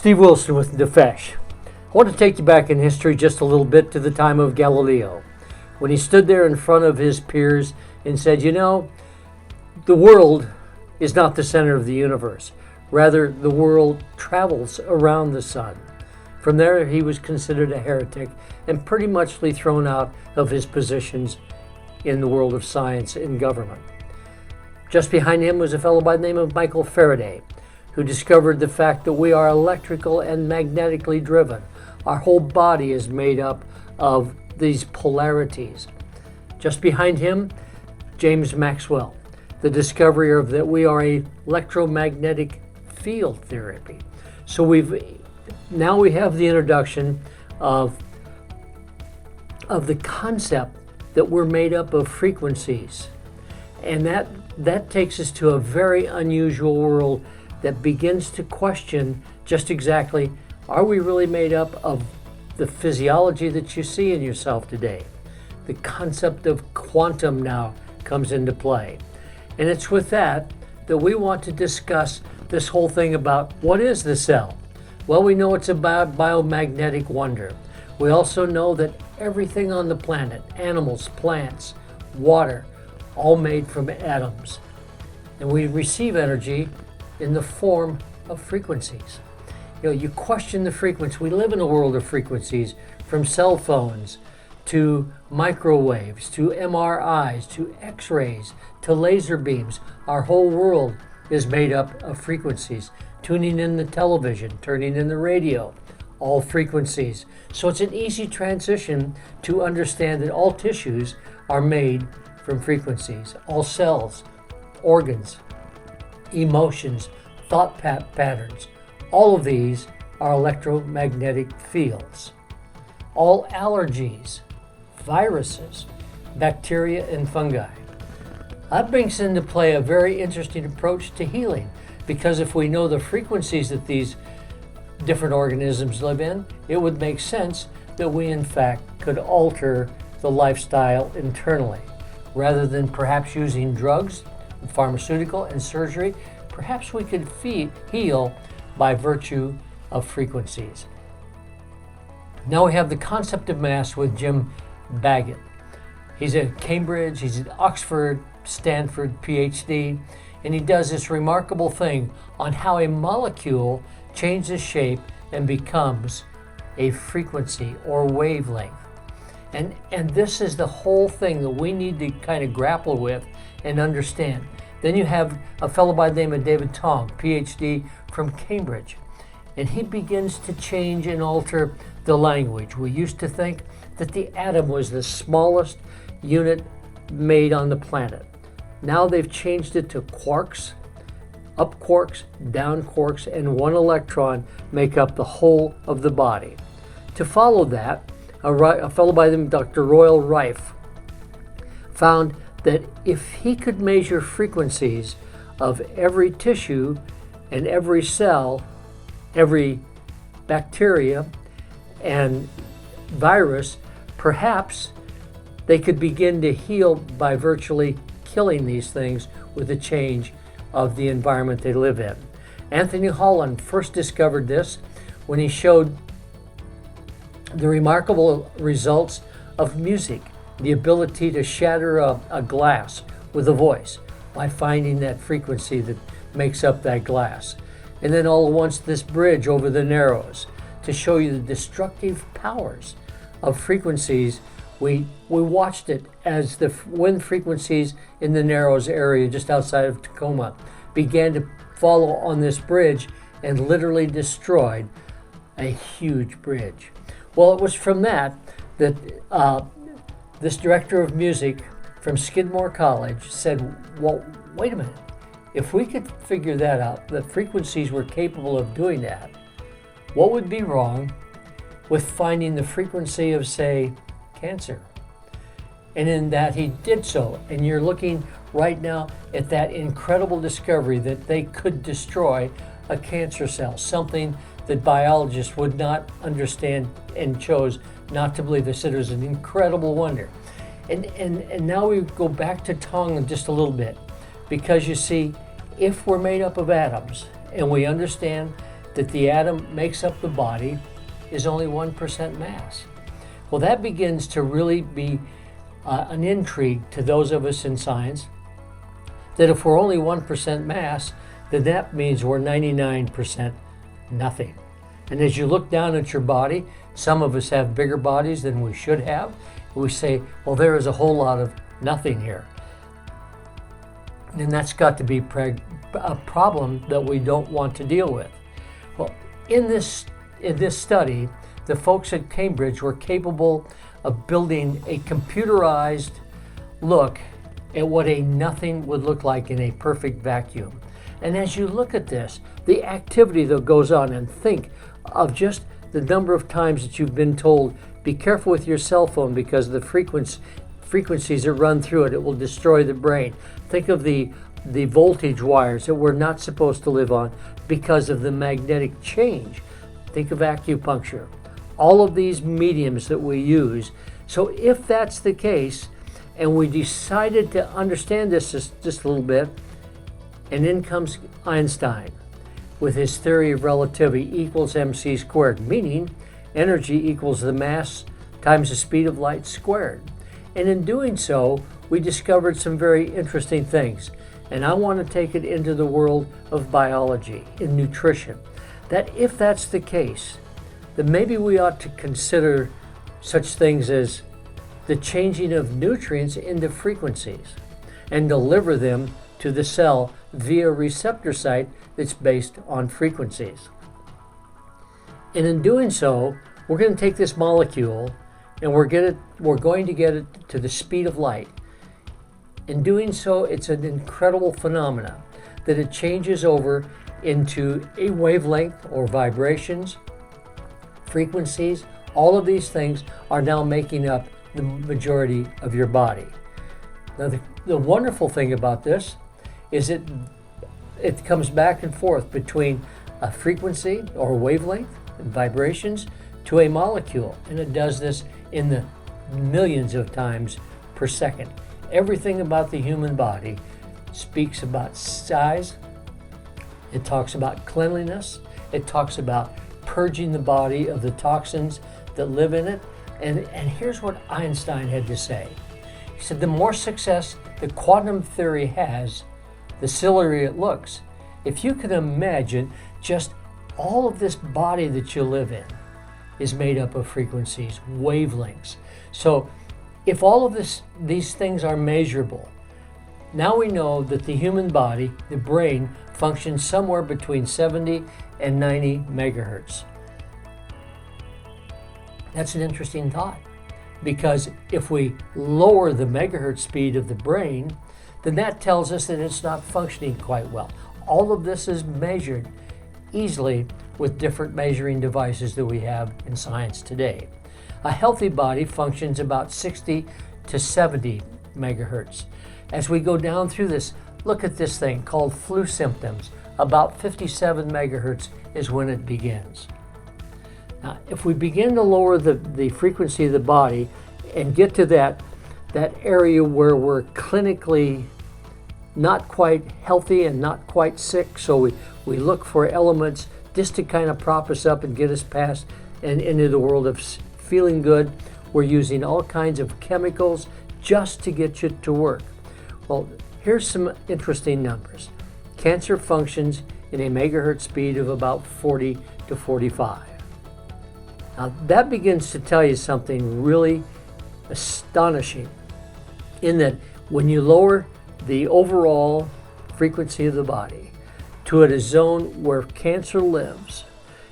Steve Wilson with Nefesh. I want to take you back in history just a little bit to the time of Galileo, when he stood there in front of his peers and said, you know, the world is not the center of the universe. Rather, the world travels around the sun. From there, he was considered a heretic and pretty much thrown out of his positions in the world of science and government. Just behind him was a fellow by the name of Michael Faraday, who discovered the fact that we are electrical and magnetically driven. Our whole body is made up of these polarities. Just behind him, James Maxwell, the discoverer of that we are a electromagnetic field therapy. So we have the introduction of the concept that we're made up of frequencies. And that takes us to a very unusual world that begins to question just exactly, are we really made up of the physiology that you see in yourself today? The concept of quantum now comes into play. And it's with that we want to discuss this whole thing about what is the cell? Well, we know it's a biomagnetic wonder. We also know that everything on the planet, animals, plants, water, all made from atoms. And we receive energy in the form of frequencies. You question the frequency. We live in a world of frequencies, from cell phones to microwaves, to MRIs, to X-rays, to laser beams. Our whole world is made up of frequencies. Tuning in the television, turning in the radio, all frequencies. So it's an easy transition to understand that all tissues are made from frequencies. All cells, organs, emotions, thought patterns, all of these are electromagnetic fields. All allergies, viruses, bacteria, and fungi. That brings into play a very interesting approach to healing, because if we know the frequencies that these different organisms live in, it would make sense that we in fact could alter the lifestyle internally. Rather than perhaps using drugs, pharmaceutical, and surgery, perhaps we could heal by virtue of frequencies. Now we have the concept of mass with Jim Baggett. He's at Cambridge, he's at Oxford, Stanford, PhD, and he does this remarkable thing on how a molecule changes shape and becomes a frequency or wavelength. And this is the whole thing that we need to kind of grapple with and understand. Then you have a fellow by the name of David Tong, PhD from Cambridge, and he begins to change and alter the language. We used to think that the atom was the smallest unit made on the planet. Now they've changed it to quarks, up quarks, down quarks, and one electron make up the whole of the body. To follow that, a fellow by the name of Dr. Royal Rife found that if he could measure frequencies of every tissue and every cell, every bacteria and virus, perhaps they could begin to heal by virtually killing these things with a change of the environment they live in. Anthony Holland first discovered this when he showed the remarkable results of music, the ability to shatter a glass with a voice by finding that frequency that makes up that glass. And then all at once this bridge over the Narrows to show you the destructive powers of frequencies. We watched it as the wind frequencies in the Narrows area just outside of Tacoma began to follow on this bridge and literally destroyed a huge bridge. Well, it was from that this director of music from Skidmore College said, well, wait a minute. If we could figure that out, the frequencies were capable of doing that, what would be wrong with finding the frequency of, say, cancer? And in that he did so. And you're looking right now at that incredible discovery that they could destroy a cancer cell, something that biologists would not understand and chose not to believe. They said it was an incredible wonder. And now we go back to Tong just a little bit, because you see, if we're made up of atoms and we understand that the atom makes up the body is only 1% mass. Well, that begins to really be an intrigue to those of us in science, that if we're only 1% mass, then that means we're 99% nothing. And as you look down at your body, some of us have bigger bodies than we should have. We say, well, there is a whole lot of nothing here. And that's got to be a problem that we don't want to deal with. Well, in this study, the folks at Cambridge were capable of building a computerized look at what a nothing would look like in a perfect vacuum. And as you look at this, the activity that goes on, and think of just the number of times that you've been told, be careful with your cell phone because of the frequencies that run through it, it will destroy the brain. Think of the voltage wires that we're not supposed to live on because of the magnetic change. Think of acupuncture. All of these mediums that we use. So if that's the case, and we decided to understand this just a little bit, and in comes Einstein with his theory of relativity equals mc squared, meaning energy equals the mass times the speed of light squared. And in doing so, we discovered some very interesting things. And I want to take it into the world of biology, in nutrition, that if that's the case, then maybe we ought to consider such things as the changing of nutrients into frequencies and deliver them to the cell via a receptor site that's based on frequencies. And in doing so, we're going to take this molecule and we're going to get it to the speed of light. In doing so, it's an incredible phenomenon that it changes over into a wavelength or vibrations, frequencies. All of these things are now making up the majority of your body. Now, the wonderful thing about this is it comes back and forth between a frequency or wavelength and vibrations to a molecule, and it does this in the millions of times per second. Everything about the human body speaks about size. It talks about cleanliness. It talks about purging the body of the toxins that live in it. And here's what Einstein had to say. He said, the more success the quantum theory has, the sillier it looks. If you can imagine just all of this body that you live in is made up of frequencies, wavelengths. So if all of these things are measurable, now we know that the human body, the brain, functions somewhere between 70 and 90 megahertz. That's an interesting thought, because if we lower the megahertz speed of the brain, then that tells us that it's not functioning quite well. All of this is measured easily with different measuring devices that we have in science today. A healthy body functions about 60 to 70 megahertz. As we go down through this, look at this thing called flu symptoms. About 57 megahertz is when it begins. Now, if we begin to lower the frequency of the body and get to that area where we're clinically not quite healthy and not quite sick, so we look for elements just to kind of prop us up and get us past and into the world of feeling good. We're using all kinds of chemicals just to get you to work. Well, here's some interesting numbers. Cancer functions in a megahertz speed of about 40 to 45. Now, that begins to tell you something really astonishing, in that when you lower the overall frequency of the body to a zone where cancer lives,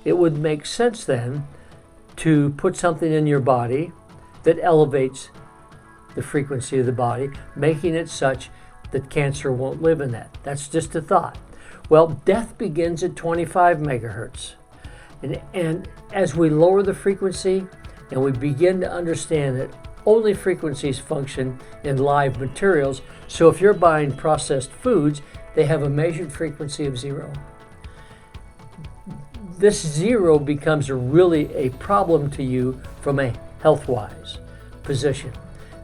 it would make sense then to put something in your body that elevates the frequency of the body, making it such that cancer won't live in that. That's just a thought. Well, death begins at 25 megahertz. And as we lower the frequency and we begin to understand that only frequencies function in live materials, so if you're buying processed foods, they have a measured frequency of 0. This 0 becomes really a problem to you from a health-wise position,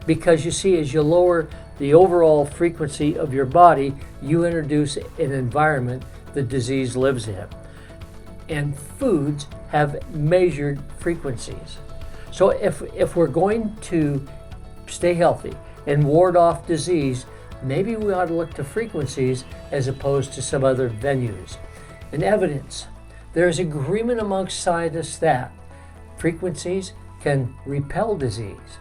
because you see, as you lower the overall frequency of your body, you introduce an environment the disease lives in. and foods have measured frequencies. So if we're going to stay healthy and ward off disease, maybe we ought to look to frequencies as opposed to some other venues. And evidence. There is agreement amongst scientists that frequencies can repel disease.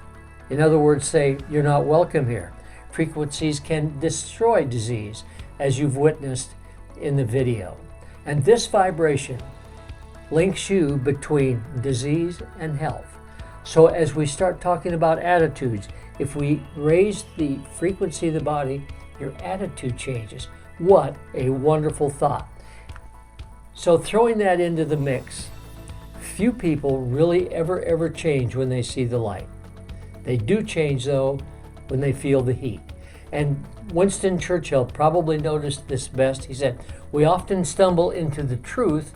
In other words, say, you're not welcome here. Frequencies can destroy disease, as you've witnessed in the video. And this vibration links you between disease and health. So as we start talking about attitudes, if we raise the frequency of the body, your attitude changes. What a wonderful thought. So throwing that into the mix, few people really ever change when they see the light. They do change, though, when they feel the heat. And Winston Churchill probably noticed this best. He said, "We often stumble into the truth,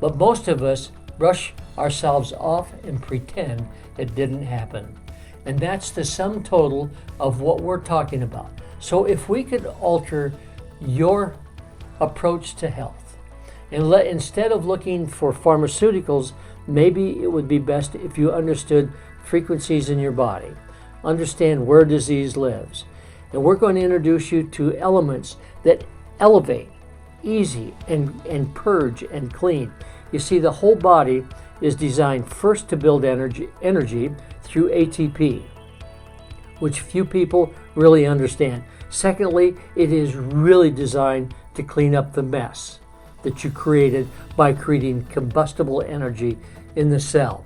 but most of us brush ourselves off and pretend it didn't happen." And that's the sum total of what we're talking about. So if we could alter your approach to health, and instead of looking for pharmaceuticals, maybe it would be best if you understood frequencies in your body, understand where disease lives. And we're going to introduce you to elements that elevate, easy, and purge and clean. You see, the whole body is designed first to build energy through ATP, which few people really understand. Secondly, it is really designed to clean up the mess that you created by creating combustible energy in the cell.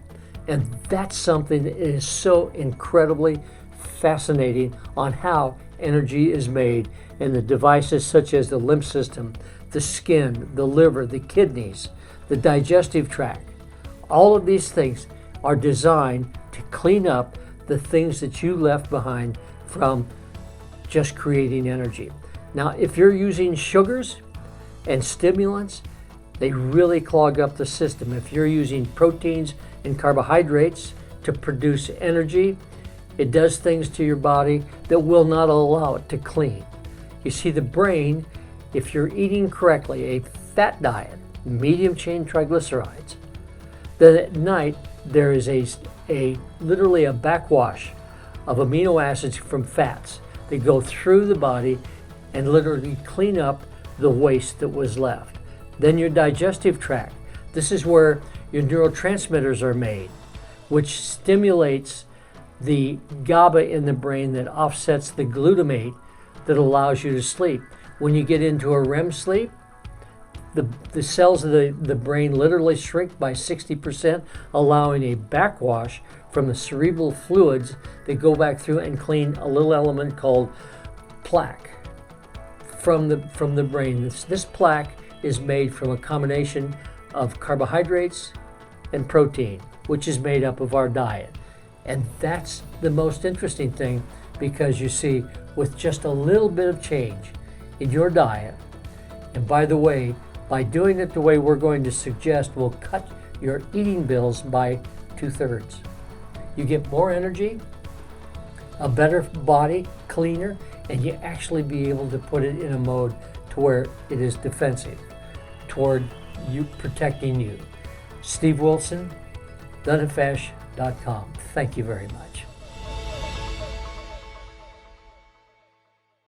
And that's something that is so incredibly fascinating on how energy is made in the devices such as the lymph system, the skin, the liver, the kidneys, the digestive tract. All of these things are designed to clean up the things that you left behind from just creating energy. Now, if you're using sugars and stimulants, they really clog up the system. If you're using proteins and carbohydrates to produce energy, it does things to your body that will not allow it to clean. You see, the brain, if you're eating correctly, a fat diet, medium chain triglycerides, then at night there is literally a backwash of amino acids from fats that go through the body and literally clean up the waste that was left. Then your digestive tract, this is where your neurotransmitters are made, which stimulates the GABA in the brain that offsets the glutamate that allows you to sleep. When you get into a REM sleep, the cells of the brain literally shrink by 60%, allowing a backwash from the cerebral fluids that go back through and clean a little element called plaque from the brain. This plaque is made from a combination of carbohydrates and protein, which is made up of our diet. And that's the most interesting thing, because you see, with just a little bit of change in your diet, and by the way, by doing it the way we're going to suggest, will cut your eating bills by 2/3. You get more energy, a better body, cleaner, and you actually be able to put it in a mode to where it is defensive toward you, protecting you. Steve Wilson, thenefesh.com. Thank you very much.